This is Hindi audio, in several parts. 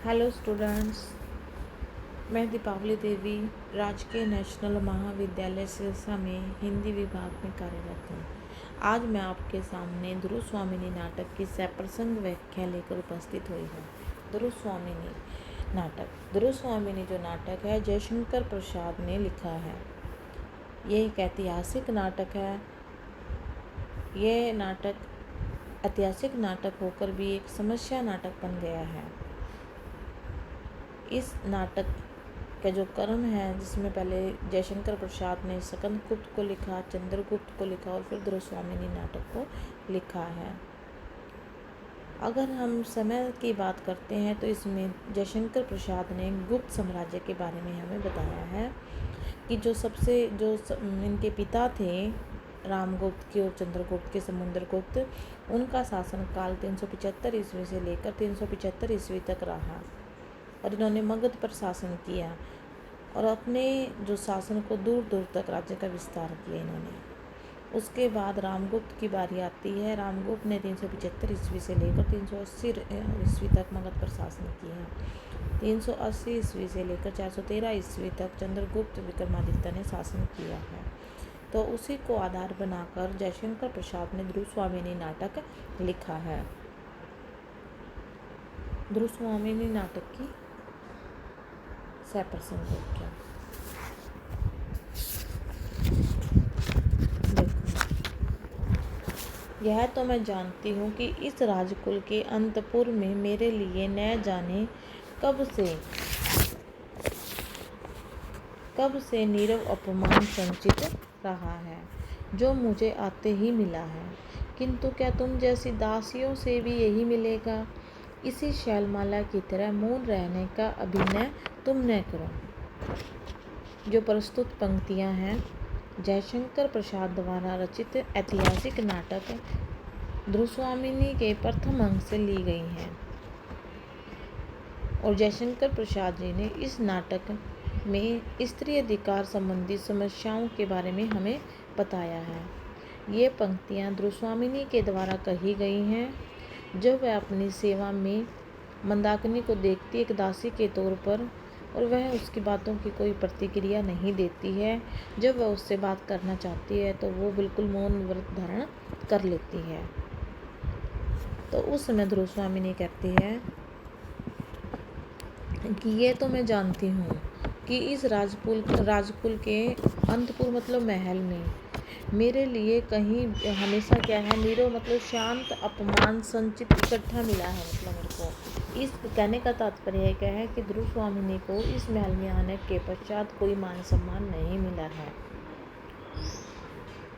हेलो स्टूडेंट्स, मैं दीपावली देवी राजकीय नेशनल महाविद्यालय सिरसा में हिंदी विभाग में कार्यरत हूँ। आज मैं आपके सामने ध्रुव स्वामिनी नाटक की सप्रसंग व्याख्या लेकर उपस्थित हुई हूँ। ध्रुव स्वामिनी नाटक। ध्रुव स्वामिनी जो नाटक है जयशंकर प्रसाद ने लिखा है। ये एक ऐतिहासिक नाटक है। यह नाटक ऐतिहासिक नाटक होकर भी एक समस्या नाटक बन गया है। इस नाटक का जो क्रम है, जिसमें पहले जयशंकर प्रसाद ने स्कंदगुप्त को लिखा, चंद्रगुप्त को लिखा और फिर ध्रुव स्वामिनी नाटक को लिखा है। अगर हम समय की बात करते हैं तो इसमें जयशंकर प्रसाद ने गुप्त साम्राज्य के बारे में हमें बताया है कि इनके पिता थे रामगुप्त की और चंद्रगुप्त के समुद्रगुप्त, उनका शासनकाल 375 ईस्वी से लेकर 375 ईस्वी तक रहा और इन्होंने मगध पर शासन किया और अपने जो शासन को दूर दूर तक राज्य का विस्तार किया इन्होंने। उसके बाद रामगुप्त की बारी आती है। रामगुप्त ने 375 ईस्वी से लेकर 380 ईस्वी तक मगध पर शासन किया। 380 ईस्वी से लेकर 413 ईस्वी तक चंद्रगुप्त विक्रमादित्य ने शासन किया है। तो उसी को आधार बनाकर जयशंकर प्रसाद ने ध्रुव स्वामिनी नाटक लिखा है। ध्रुव स्वामिनी नाटक की सप्रसंग व्याख्या। यह तो मैं जानती हूँ कि इस राजकुल के अंतपुर में मेरे लिए न जाने कब से नीरव अपमान संचित रहा है, जो मुझे आते ही मिला है। किंतु क्या तुम जैसी दासियों से भी यही मिलेगा? इसी शैलमाला की तरह मौन रहने का अभिनय तुम न करो। जो प्रस्तुत पंक्तियां हैं जयशंकर प्रसाद द्वारा रचित ऐतिहासिक नाटक ध्रुव स्वामिनी के प्रथम अंक से ली गई हैं और जयशंकर प्रसाद जी ने इस नाटक में स्त्री अधिकार संबंधी समस्याओं के बारे में हमें बताया है। ये पंक्तियां ध्रुव स्वामिनी के द्वारा कही गई हैं जब वह अपनी सेवा में मंदाकिनी को देखती एक दासी के तौर पर और वह उसकी बातों की कोई प्रतिक्रिया नहीं देती है। जब वह उससे बात करना चाहती है तो वो बिल्कुल मौन व्रत धारण कर लेती है। तो उस समय ध्रुव स्वामिनी कहती है कि ये तो मैं जानती हूँ कि इस राजकुल के अंतपुर मतलब महल में मेरे लिए कहीं हमेशा क्या है, नीरव मतलब शांत अपमान संचित इकट्ठा मिला है। मतलब मेरे को इस कहने का तात्पर्य क्या है कि ध्रुव स्वामिनी को इस महल में आने के पश्चात कोई मान सम्मान नहीं मिला है।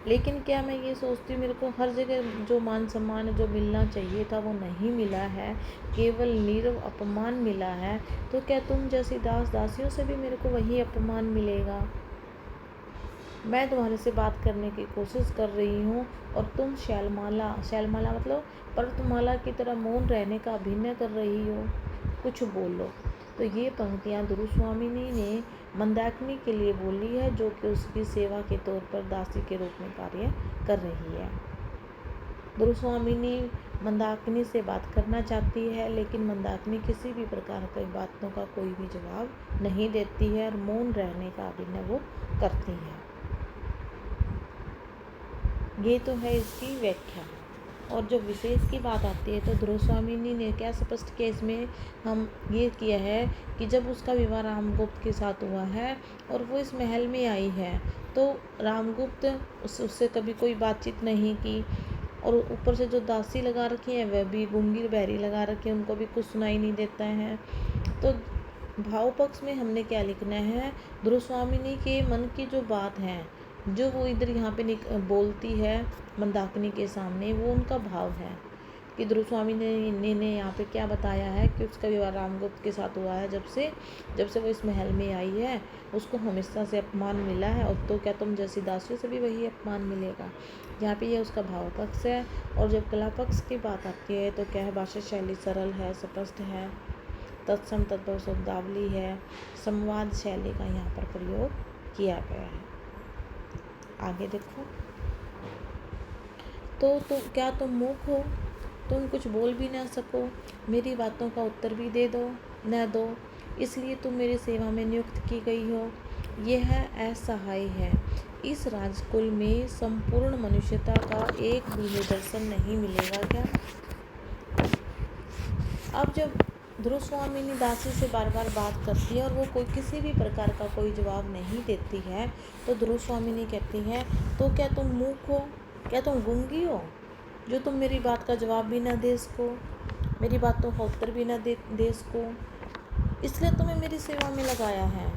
लेकिन क्या मैं ये सोचती हूँ मेरे को हर जगह जो मान सम्मान जो मिलना चाहिए था वो नहीं मिला है, केवल नीरव अपमान मिला है। तो क्या तुम जैसी दासियों से भी मेरे को वही अपमान मिलेगा? मैं तुम्हारे से बात करने की कोशिश कर रही हूँ और तुम शैलमाला मतलब पर्वतमाला की तरह मौन रहने का अभिनय कर रही हो। कुछ बोलो। तो ये पंक्तियाँ ध्रुव स्वामिनी ने मंदाकिनी के लिए बोली है, जो कि उसकी सेवा के तौर पर दासी के रूप में कार्य कर रही है। ध्रुव स्वामिनी मंदाकिनी से बात करना चाहती है, लेकिन मंदाकिनी किसी भी प्रकार की बातों का कोई भी जवाब नहीं देती है और मौन रहने का अभिनय वो करती है। ये तो है इसकी व्याख्या। और जो विशेष की बात आती है तो ध्रुव स्वामिनी ने क्या स्पष्ट किया इसमें हम ये किया है कि जब उसका विवाह रामगुप्त के साथ हुआ है और वो इस महल में आई है तो रामगुप्त उससे कभी कोई बातचीत नहीं की और ऊपर से जो दासी लगा रखी है वह भी गूंगी बहरी लगा रखी है, उनको भी कुछ सुनाई नहीं देता है। तो भाव पक्ष में हमने क्या लिखना है, ध्रुव स्वामिनी के मन की जो बात है जो वो इधर यहाँ पे बोलती है मंदाकिनी के सामने, वो उनका भाव है कि ध्रुव स्वामिनी ने यहाँ पे क्या बताया है कि उसका विवाह रामगुप्त के साथ हुआ है। जब से वो इस महल में आई है उसको हमेशा से अपमान मिला है, और तो क्या तुम जैसी दासियों से भी वही अपमान मिलेगा। यहाँ पे यह उसका भाव पक्ष है। और जब कला पक्ष की बात आती है तो क्या है, भाषा शैली सरल है, स्पष्ट है, तत्सम तत्पर शब्दावली है, संवाद शैली का यहाँ पर प्रयोग किया गया है। आगे देखो। तो क्या तुम मूर्ख हो? तुम कुछ बोल भी ना सको, मेरी बातों का उत्तर भी दे दो। न दो, इसलिए तुम मेरी सेवा में नियुक्त की गई हो। यह असहाय है। इस राजकुल में संपूर्ण मनुष्यता का एक भी निदर्शन नहीं मिलेगा क्या? अब जब ध्रुव स्वामिनी दासी से बार बार बात करती है और वो कोई किसी भी प्रकार का कोई जवाब नहीं देती है, तो ध्रुव स्वामिनी कहती है, तो क्या तुम मूर्ख हो? क्या तुम गूंगी हो जो तुम मेरी बात का जवाब भी ना दे सको, मेरी बातों का उत्तर भी ना दे सको? इसलिए तुम्हें मेरी सेवा में लगाया है।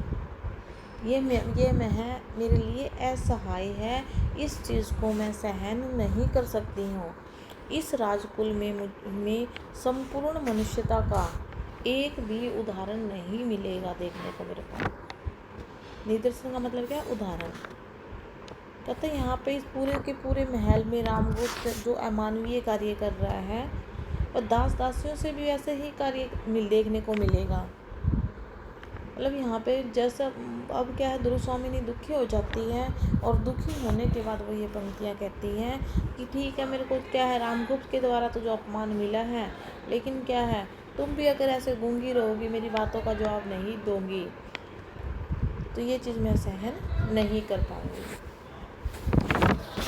ये मेरे लिए असहाय है। इस चीज़ को मैं सहन नहीं कर सकती हूँ। इस राजकुल में संपूर्ण मनुष्यता का एक भी उदाहरण नहीं मिलेगा देखने को मेरे को। निदर्शन का मतलब क्या? उदाहरण। कहते हैं यहाँ पे इस पूरे के पूरे महल में रामगुप्त जो अमानवीय कार्य कर रहा है, और दास दासियों से भी ऐसे ही कार्य देखने को मिलेगा। मतलब यहाँ पे जैसा अब क्या है, ध्रुव स्वामिनी दुखी हो जाती है, और दुखी होने के बाद वो ये पंक्तियाँ कहती हैं कि ठीक है, मेरे को क्या है, रामगुप्त के द्वारा तो जो अपमान मिला है, लेकिन क्या है, तुम भी अगर ऐसे गूंगी रहोगी, मेरी बातों का जवाब नहीं दोगी, तो ये चीज़ मैं सहन नहीं कर पाऊँगी।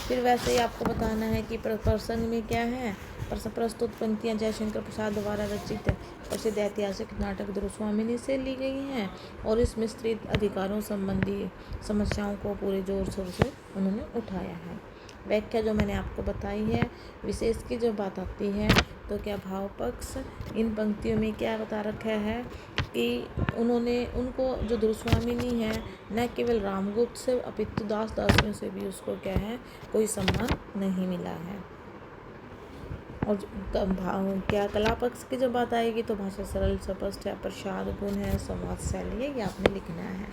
फिर वैसे ही आपको बताना है कि प्रसंग में क्या है। प्रस्तुत पंक्तियाँ जयशंकर प्रसाद द्वारा रचित प्रसिद्ध ऐतिहासिक नाटक ध्रुव स्वामिनी से ली गई हैं, और इसमें स्त्री अधिकारों संबंधी समस्याओं को पूरे जोर शोर से उन्होंने उठाया है। व्याख्या जो मैंने आपको बताई है, विशेष की जो बात आती है, तो क्या भाव पक्ष इन पंक्तियों में क्या बता रखा है कि उनको जो ध्रुव स्वामिनी है, न केवल रामगुप्त से अपितु दास दासियों से भी उसको क्या है, कोई सम्मान नहीं मिला है। और क्या कला पक्ष की जब बात आएगी, तो भाषा सरल स्पष्ट है, प्रसाद गुण है, संवाद शैली है, ये आपने लिखना है।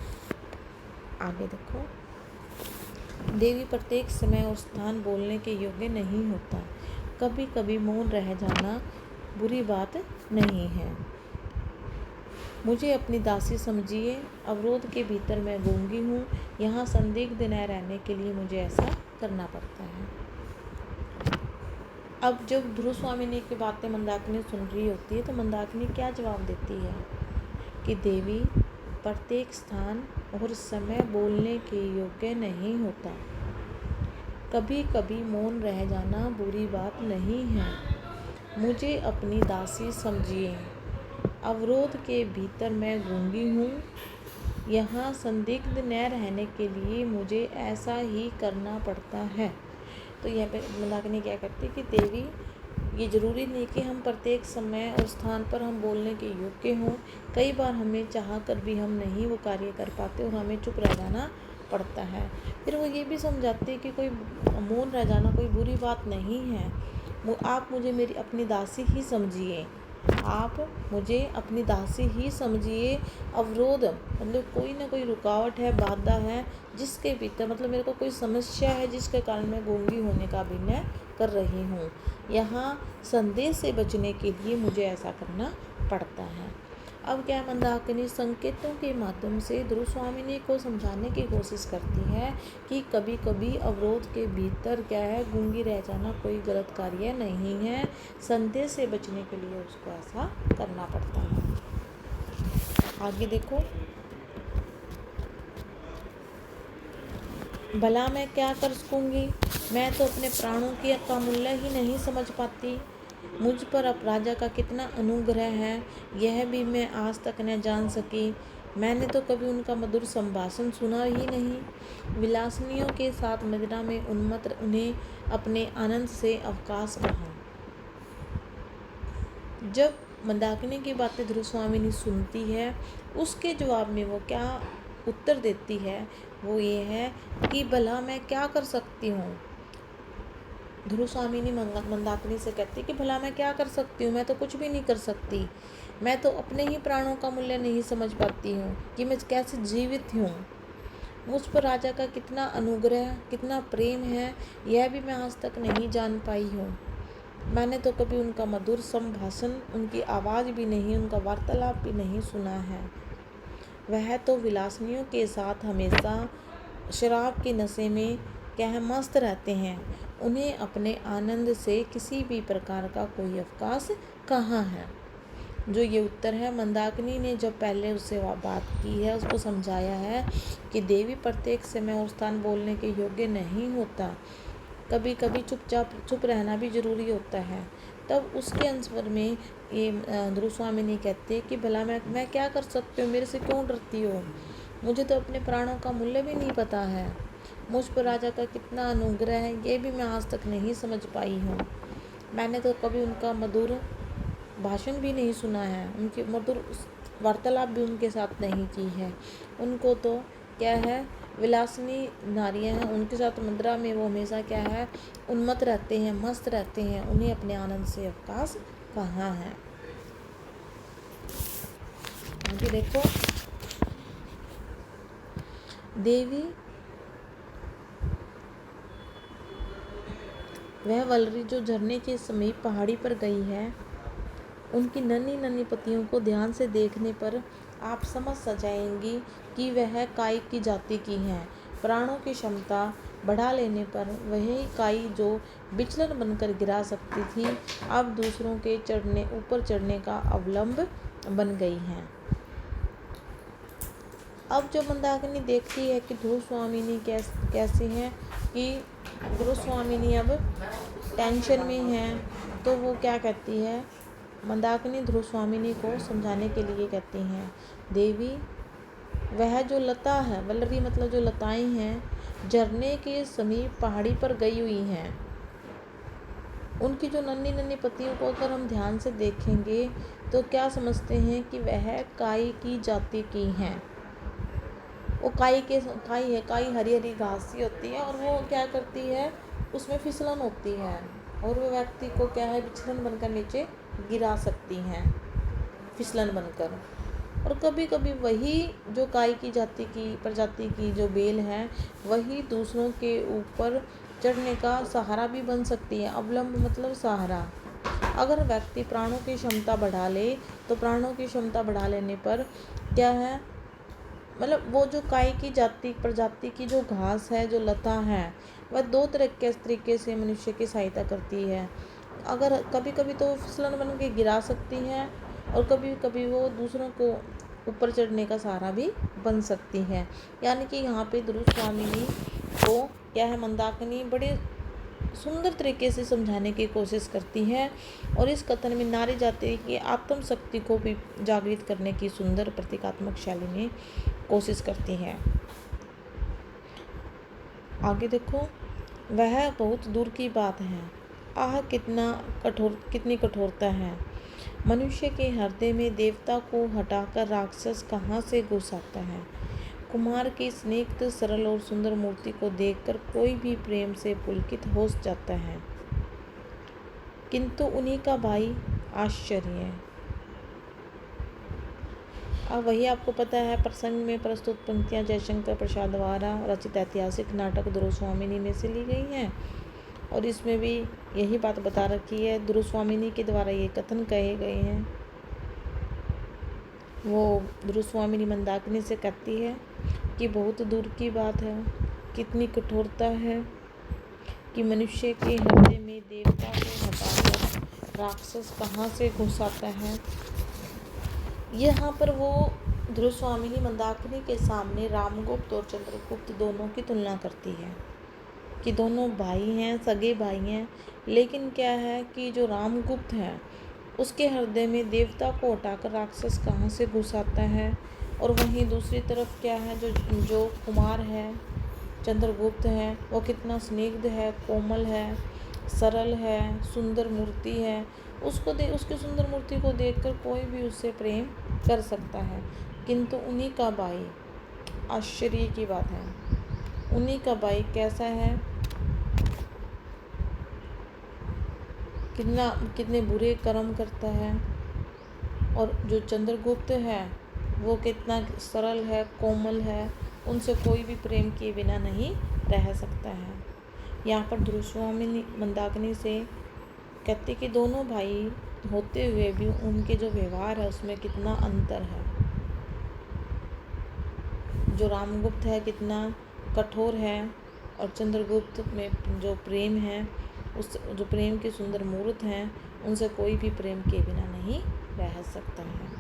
आगे देखो, देवी प्रत्येक समय और स्थान बोलने के योग्य नहीं होता। कभी कभी मौन रह जाना बुरी बात नहीं है। मुझे अपनी दासी समझिए। अवरोध के भीतर मैं गूंगी हूँ। यहाँ संदिग्ध न रहने के लिए मुझे ऐसा करना पड़ता है। अब जब ध्रुव स्वामिनी की बातें मंदाकिनी सुन रही होती है, तो मंदाकिनी क्या जवाब देती है कि देवी प्रत्येक स्थान और समय बोलने के योग्य नहीं होता। कभी कभी मौन रह जाना बुरी बात नहीं है। मुझे अपनी दासी समझिए। अवरोध के भीतर मैं गूंगी हूँ। यहाँ संदिग्ध न रहने के लिए मुझे ऐसा ही करना पड़ता है। तो यहाँ पे मंदाकिनी क्या करती है कि देवी, ये ज़रूरी नहीं कि हम प्रत्येक समय और स्थान पर हम बोलने के योग्य हों। कई बार हमें चाह कर भी हम नहीं वो कार्य कर पाते और हमें चुप रह जाना पड़ता है। फिर वो ये भी समझाती है कि कोई मौन रह जाना कोई बुरी बात नहीं है। आप मुझे मेरी अपनी दासी ही समझिए। आप मुझे अपनी दासी ही समझिए। अवरोध मतलब कोई ना कोई रुकावट है, बाधा है, जिसके भीतर मतलब मेरे को कोई समस्या है, जिसके कारण मैं गूंगी होने का अभिनय कर रही हूँ। यहाँ संदेह से बचने के लिए मुझे ऐसा करना पड़ता है। अब क्या मंदाकिनी संकेतों के माध्यम से ध्रुव स्वामिनी को समझाने की कोशिश करती है कि कभी कभी अवरोध के भीतर क्या है, गूंगी रह जाना कोई गलत कार्य नहीं है। संदेह से बचने के लिए उसको ऐसा करना पड़ता है। आगे देखो, भला मैं क्या कर सकूंगी? मैं तो अपने प्राणों का मूल्य ही नहीं समझ पाती। मुझ पर अब राजा का कितना अनुग्रह है, यह भी मैं आज तक न जान सकी। मैंने तो कभी उनका मधुर संभाषण सुना ही नहीं। विलासनियों के साथ मदिरा में उन्मत्त उन्हें अपने आनंद से अवकाश कहा। जब मंदाकिनी की बातें ध्रुव स्वामिनी सुनती है, उसके जवाब में वो क्या उत्तर देती है, वो ये है कि भला मैं क्या कर सकती हूँ। ध्रुव स्वामिनी मंदाकिनी से कहती कि भला मैं क्या कर सकती हूँ, मैं तो कुछ भी नहीं कर सकती। मैं तो अपने ही प्राणों का मूल्य नहीं समझ पाती हूँ कि मैं कैसे जीवित हूँ। मुझ पर राजा का कितना अनुग्रह, कितना प्रेम है, यह भी मैं आज तक नहीं जान पाई हूँ। मैंने तो कभी उनका मधुर संभाषण, उनकी आवाज़ भी नहीं, उनका वार्तालाप भी नहीं सुना है। वह तो विलासनियों के साथ हमेशा शराब के नशे में क्या मस्त रहते हैं। उन्हें अपने आनंद से किसी भी प्रकार का कोई अवकाश कहाँ है। जो ये उत्तर है, मंदाकिनी ने जब पहले उससे बात की है, उसको समझाया है कि देवी प्रत्येक समय और स्थान बोलने के योग्य नहीं होता, कभी कभी चुप रहना भी जरूरी होता है। तब उसके आंसर में ये ध्रुव स्वामिनी कहते हैं कि भला मैं क्या कर सकती हूँ, मेरे से क्यों डरती हो, मुझे तो अपने प्राणों का मूल्य भी नहीं पता है, मुझ पर राजा का कितना अनुग्रह है ये भी मैं आज तक नहीं समझ पाई हूँ। मैंने तो कभी उनका मधुर भाषण भी नहीं सुना है, उनकी मधुर वार्तालाप भी उनके साथ नहीं की है। उनको तो क्या है, विलासिनी नारियां हैं, उनके साथ मुद्रा में वो हमेशा क्या है, उन्मत्त रहते हैं, मस्त रहते हैं, उन्हें अपने आनंद से अवकाश कहाँ है। आगे देखो, देवी वह वलरी जो झरने के समीप पहाड़ी पर गई है, उनकी नन्ही नन्ही पत्तियों को ध्यान से देखने पर आप समझ जाएंगी कि वह काई की जाति की हैं। प्राणों की क्षमता बढ़ा लेने पर वही काई जो विचलन बनकर गिरा सकती थी, अब दूसरों के ऊपर चढ़ने का अवलंब बन गई हैं। अब जो मंदाकिनी देखती है कि ध्रुव स्वामिनी कैसी हैं, कि ध्रुव स्वामिनी अब टेंशन में हैं, तो वो क्या कहती है, मंदाकिनी ध्रुव स्वामिनी को समझाने के लिए कहती हैं, देवी वह जो लता है, वलरी मतलब जो लताएं हैं, झरने के समीप पहाड़ी पर गई हुई हैं, उनकी जो नन्ही नन्ही पत्तियों को अगर हम ध्यान से देखेंगे तो क्या समझते हैं कि वह काई की जाति की हैं। वो काई है, काई हरी हरी घास सी होती है और वो क्या करती है, उसमें फिसलन होती है और वो व्यक्ति को क्या है, विचलन बनकर नीचे गिरा सकती हैं, फिसलन बनकर। और कभी कभी वही जो काई की प्रजाति की जो बेल है, वही दूसरों के ऊपर चढ़ने का सहारा भी बन सकती है। अवलंब मतलब सहारा। अगर व्यक्ति प्राणों की क्षमता बढ़ा ले, तो प्राणों की क्षमता बढ़ा लेने पर क्या है, मतलब वो जो काई की प्रजाति की जो घास है, जो लता है, वह दो तरीके से मनुष्य की सहायता करती है। अगर कभी कभी तो फिसलन बन के गिरा सकती है और कभी कभी वो दूसरों को ऊपर चढ़ने का सहारा भी बन सकती है। यानी कि यहाँ पे ध्रुव स्वामिनी को क्या है, मंदाकिनी बड़े सुंदर तरीके से समझाने की कोशिश करती है और इस कथन में नारी जाति की आत्म शक्ति को भी जागृत करने की सुंदर प्रतीकात्मक शैली में कोशिश करती है। आगे देखो, वह बहुत दूर की बात है, आह कितनी कठोरता है, मनुष्य के हृदय में देवता को हटाकर राक्षस कहाँ से घुस आता है। कुमार की स्निग्ध सरल और सुंदर मूर्ति को देखकर कोई भी प्रेम से पुलकित हो जाता है, किंतु उन्हीं का भाई आश्चर्य। अब वही आपको पता है, प्रसंग में प्रस्तुत पंक्तियां जयशंकर प्रसाद द्वारा रचित ऐतिहासिक नाटक ध्रुव स्वामिनी में से ली गई हैं और इसमें भी यही बात बता रखी है, ध्रुव स्वामिनी के द्वारा ये कथन कहे गए हैं। वो ध्रुव स्वामिनी मंदाकिनी से कहती है कि बहुत दूर की बात है, कितनी कठोरता है कि मनुष्य के हृदय में देवता को हटाकर राक्षस कहाँ से घुस आता है। यहाँ पर वो ध्रुव स्वामिनी मंदाकिनी के सामने रामगुप्त और चंद्रगुप्त दोनों की तुलना करती है कि दोनों भाई हैं, सगे भाई हैं, लेकिन क्या है कि जो रामगुप्त है उसके हृदय में देवता को हटाकर राक्षस कहाँ से घुस आता है, और वहीं दूसरी तरफ क्या है, जो कुमार है, चंद्रगुप्त है, वो कितना स्निग्ध है, कोमल है, सरल है, सुंदर मूर्ति है। उसकी सुंदर मूर्ति को देखकर कोई भी उससे प्रेम कर सकता है, किंतु उन्हीं का भाई, आश्चर्य की बात है, उन्हीं का भाई कैसा है, कितने बुरे कर्म करता है, और जो चंद्रगुप्त है वो कितना सरल है, कोमल है, उनसे कोई भी प्रेम किए बिना नहीं रह सकता है। यहाँ पर ध्रुव स्वामिनी मंदाकिनी से कहते कि दोनों भाई होते हुए भी उनके जो व्यवहार है उसमें कितना अंतर है। जो रामगुप्त है कितना कठोर है और चंद्रगुप्त में जो प्रेम है, उस जो प्रेम की सुंदर मूर्त हैं, उनसे कोई भी प्रेम के बिना नहीं रह सकता है।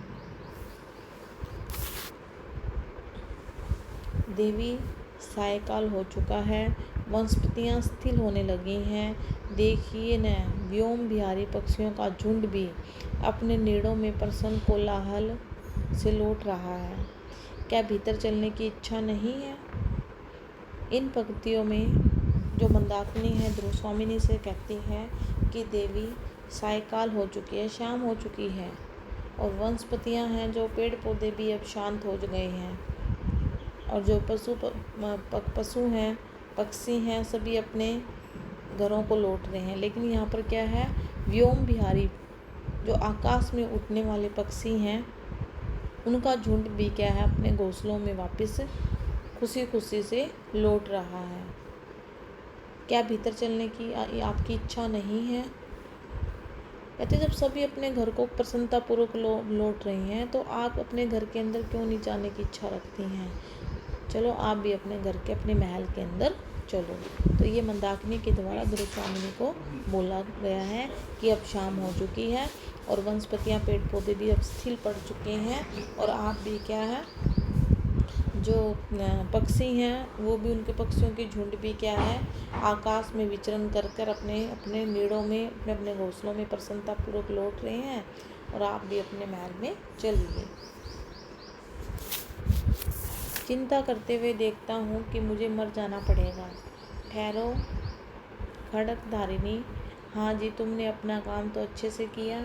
देवी सायकाल हो चुका है, वनस्पतियाँ स्थिर होने लगी हैं। देखिए न, व्योम विहारी पक्षियों का झुंड भी अपने नीड़ों में प्रसन्न कोलाहल से लौट रहा है। क्या भीतर चलने की इच्छा नहीं है? इन पंक्तियों में जो मंदाकिनी है ध्रुवस्वामिनी से कहती है कि देवी सायकाल हो चुकी है, शाम हो चुकी है, और वनस्पतियाँ हैं, जो पेड़ पौधे भी अब शांत हो गए हैं, और जो पशु हैं, पक्षी हैं, सभी अपने घरों को लौट रहे हैं। लेकिन यहाँ पर क्या है, व्योम विहारी जो आकाश में उड़ने वाले पक्षी हैं, उनका झुंड भी क्या है, अपने घोंसलों में वापस खुशी खुशी से लौट रहा है। क्या भीतर चलने की आपकी इच्छा नहीं है? कहते जब सभी अपने घर को प्रसन्नतापूर्वक लौट रही हैं, तो आप अपने घर के अंदर क्यों नहीं जाने की इच्छा रखती हैं? चलो आप भी अपने घर के, अपने महल के अंदर चलो। तो ये मंदाकिनी के द्वारा ध्रुवस्वामिनी को बोला गया है कि अब शाम हो चुकी है और वनस्पतियाँ, पेड़ पौधे भी अब स्थिर पड़ चुके हैं, और आप भी क्या है, जो पक्षी हैं वो भी, उनके पक्षियों की झुंड भी क्या है, आकाश में विचरण कर कर अपने अपने नीड़ों में, अपने अपने घोंसलों में प्रसन्नतापूर्वक लौट रहे हैं, और आप भी अपने महल में चलिए। चिंता करते हुए देखता हूँ कि मुझे मर जाना पड़ेगा। ठहरो खड्गधारिणी, हाँ जी, तुमने अपना काम तो अच्छे से किया,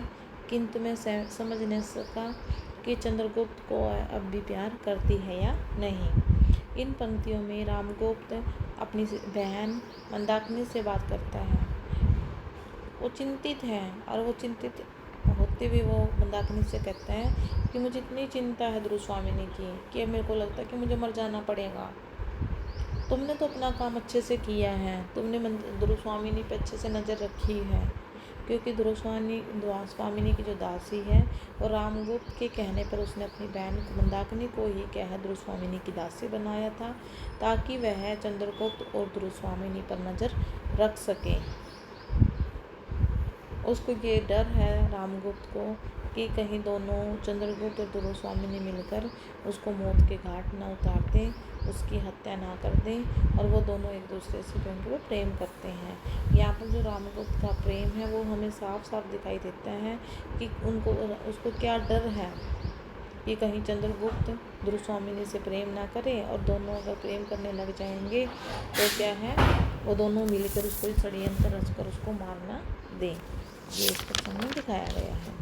किंतु मैं समझ नहीं सका कि चंद्रगुप्त को अब भी प्यार करती है या नहीं। इन पंक्तियों में रामगुप्त अपनी बहन मंदाकिनी से बात करता है। वो चिंतित है, और वो चिंतित होते हुए वो मंदाकिनी से कहते हैं कि मुझे इतनी चिंता है ध्रुवस्वामिनी की कि अब मेरे को लगता है कि मुझे मर जाना पड़ेगा। तुमने तो अपना काम अच्छे से किया है, तुमने ध्रुवस्वामिनी पे अच्छे से नज़र रखी है, क्योंकि ध्रुवस्वामिनी की जो दासी है, और रामगुप्त के कहने पर उसने अपनी बहन मंदाकिनी को ही क्या है, ध्रुवस्वामिनी की दासी बनाया था, ताकि वह चंद्रगुप्त और ध्रुवस्वामिनी पर नज़र रख सके। उसको ये डर है रामगुप्त को कि कहीं दोनों, चंद्रगुप्त और ध्रुवस्वामिनी मिलकर उसको मौत के घाट ना उतार दें, उसकी हत्या ना कर दें, और वो दोनों एक दूसरे से, क्योंकि वो प्रेम करते हैं। यहाँ पर जो रामगुप्त का प्रेम है वो हमें साफ साफ दिखाई देता है कि उसको क्या डर है कि कहीं चंद्रगुप्त ध्रुवस्वामिनी से प्रेम ना करे, और दोनों अगर प्रेम करने लग जाएंगे तो क्या है, वो दोनों मिलकर उसको षड्यंत्र रचकर उसको मारना दें। ये इस प्रसंग में दिखाया गया है।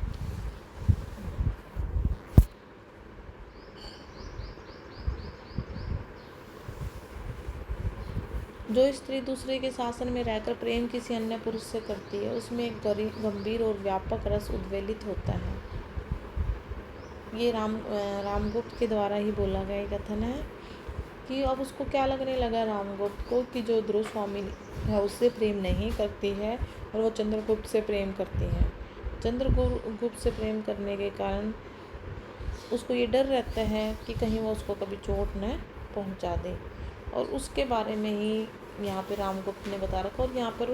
जो स्त्री दूसरे के शासन में रहकर प्रेम किसी अन्य पुरुष से करती है, उसमें एक गंभीर और व्यापक रस उद्वेलित होता है। ये रामगुप्त के द्वारा ही बोला गया कथन है कि अब उसको क्या लगने लगा रामगुप्त को कि जो ध्रुवस्वामिनी है उससे प्रेम नहीं करती है, और वो चंद्रगुप्त से प्रेम करती है। चंद्रगुप्त से प्रेम करने के कारण उसको ये डर रहता है कि कहीं वो उसको कभी चोट न पहुंचा दे, और उसके बारे में ही यहाँ पे रामगुप्त ने बता रखा। और यहाँ पर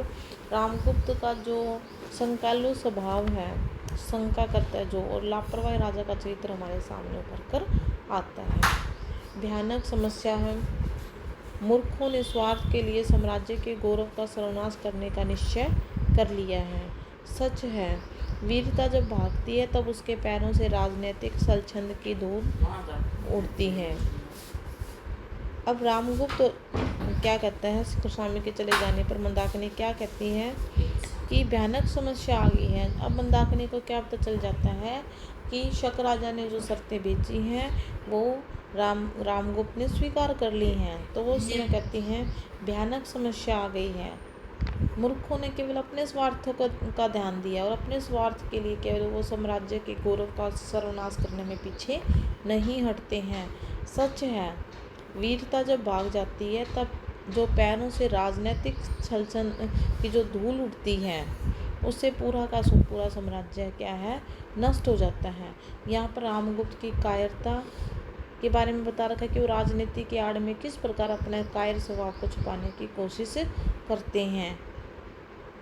रामगुप्त का जो संकालु स्वभाव है, शंका करता है जो, और लापरवाही राजा का चरित्र हमारे सामने उभर कर आता है। भयानक समस्या है। मूर्खों ने स्वार्थ के लिए साम्राज्य के गौरव का सर्वनाश करने का निश्चय कर लिया है। सच है, वीरता जब भागती है तब उसके पैरों से राजनीतिक सलछंद की धूल उड़ती है। अब रामगुप्त क्या कहता है, स्वामी के चले जाने पर मंदाकिनी क्या कहती है कि भयानक समस्या आ गई है। अब मंदाकिनी को क्या पता चल जाता है कि शक राजा ने जो शर्तें भेजी हैं वो रामगुप्त ने स्वीकार कर ली हैं। तो वो उसमें कहती हैं भयानक समस्या आ गई है। मूर्खों ने केवल अपने स्वार्थ का ध्यान दिया, और अपने स्वार्थ के लिए केवल वो साम्राज्य के गौरव का सर्वनाश करने में पीछे नहीं हटते हैं। सच है, वीरता जब भाग जाती है तब जो पैरों से राजनीतिक छलछन की जो धूल उठती है, उससे पूरा का पूरा साम्राज्य क्या है, नष्ट हो जाता है। यहाँ पर रामगुप्त की कायरता के बारे में बता रखा है कि वो राजनीति की आड़ में किस प्रकार अपने कायर स्वभाव को छुपाने की कोशिश करते हैं,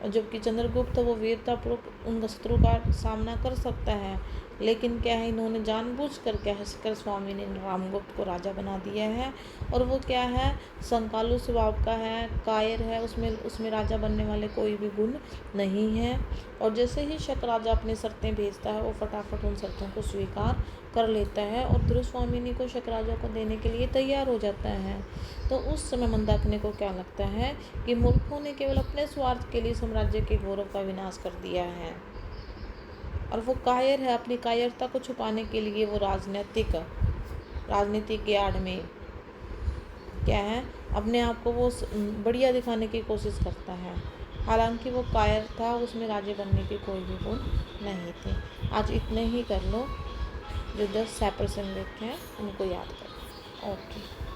और जबकि चंद्रगुप्त वो वीरतापूर्वक उन शत्रु का सामना कर सकता है। लेकिन क्या है, इन्होंने जानबूझकर क्या है, शिखर स्वामी ने रामगुप्त को राजा बना दिया है। और वो क्या है, संकालू स्वभाव का है, कायर है, उसमें उसमें राजा बनने वाले कोई भी गुण नहीं है। और जैसे ही शक राजा अपनी शर्तें भेजता है, वो फटाफट उन शर्तों को स्वीकार कर लेता है और ध्रुव स्वामिनी को शक राजा को देने के लिए तैयार हो जाता है। तो उस समय मंदाकिनी को क्या लगता है कि मूर्खों ने केवल अपने स्वार्थ के लिए साम्राज्य के गौरव का विनाश कर दिया है। और वो कायर है, अपनी कायरता को छुपाने के लिए वो राजनीतिक के आड़ में क्या है, अपने आप को वो बढ़िया दिखाने की कोशिश करता है। हालांकि वो कायर था, उसमें राजे बनने के कोई भी गुण नहीं थे। आज इतने ही कर लो, जो 10 सेपरेशन लिखे हैं उनको याद करो। ओके।